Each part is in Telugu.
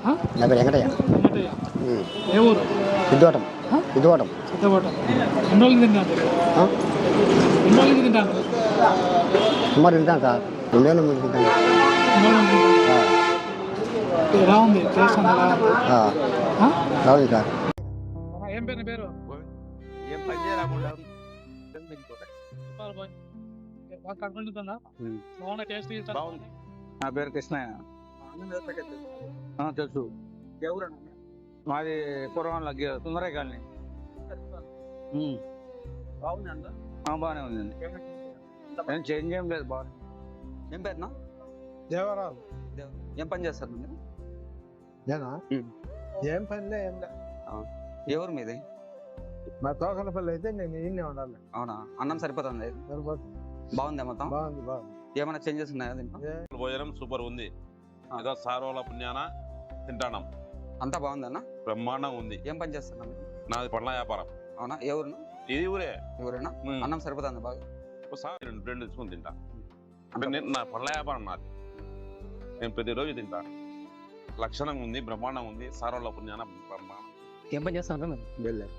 నా పేరు వెంకటయ్య. వెంకటయ్య. ఏ ఊరు? సిద్ధోటం. సిద్ధవటం. ఎన్ని రోజులు తింటాను? ఎన్ని రోజులు తింటాను? సుమారు తింటాను సార్, 2 ఏళ్ళ ముందు తింటాను. ఎలా ఉంది టేస్ట్? ఎలా ఉంది? రావు సార్. ఏం పేరు? పేరు ఏం పని చేయకుండా కనుకుంటుందా? బాగున్నా టేస్ట్? బాగుంది. నా పేరు కృష్ణయ్య. తెలుసు. ఎవరన్నా? మాది పూర్వం సుందరయ్య కాలనీ. బాగుంది. బాగానే ఉందండి. ఏం చేంజ్ ఏం లేదు, బాగుంది. ఏం పేరునా? దేవరాజు. ఏం పని చేస్తారు మీరు? నేనా? ఏం పనిలే, ఏం లే. ఎవరు మీది? మా తోకలపల్లి అయితే నేను ఈయనే ఉండాలి. అవునా? అన్నం సరిపోతుంది? బాగుందా మొత్తం? బాగుంది. ఏమైనా చేంజెస్ ఉన్నాయా దీంట్లో? భోజనం సూపర్ ఉంది. ఏదో సారోల పుణ్యాన తింటాం. అంతా బాగుందన్నా? బ్రహ్మాండంగా ఉంది. ఏం పని చేస్తున్నా? నాది పండ్ల వ్యాపారం. అవునా? ఎవరు? ఇది ఊరే. ఎవరైనా? అన్నం సరిపోతుంది బాగా? ఒకసారి రెండు తీసుకుని తింటా. నా పండ్ల వ్యాపారం నాది. నేను ప్రతిరోజు తింటా. లక్షణంగా ఉంది, బ్రహ్మాండంగా ఉంది. సారోల పుణ్యాన బ్రహ్మాండం. ఏం పని చేస్తా ఉంటాం? వెళ్ళారు.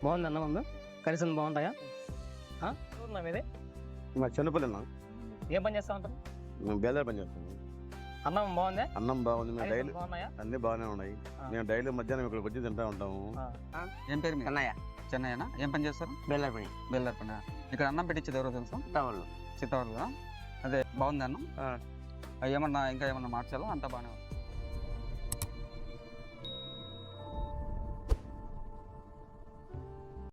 బాగుంది అన్నం. ఉందా? కనీసం బాగుంటాయా? మీదే మా చిన్నపల్లి ఏం పని చేస్తా ఉంటాం? బేదారు పని చేస్తాను. అన్నం బాగుందా? అన్నం బాగుంది. మేము డైలీ బాగున్నాయా? అన్ని బాగానే ఉన్నాయి. మేము డైలీ మధ్యాహ్నం ఇక్కడికి వచ్చి తింటా ఉంటాము. ఏం పేరు? చెన్నయ్యనా? ఏం పని చేస్తారు? బేదారు పని. బెల్లర్ పని. ఇక్కడ అన్నం పెట్టించేది ఎవరో తెలుసా? చిత్తవాళ్ళు కదా? అదే బాగుంది అన్నం. ఏమన్నా ఇంకా ఏమన్నా మార్చాలా? అంతా బాగానే ఉంది.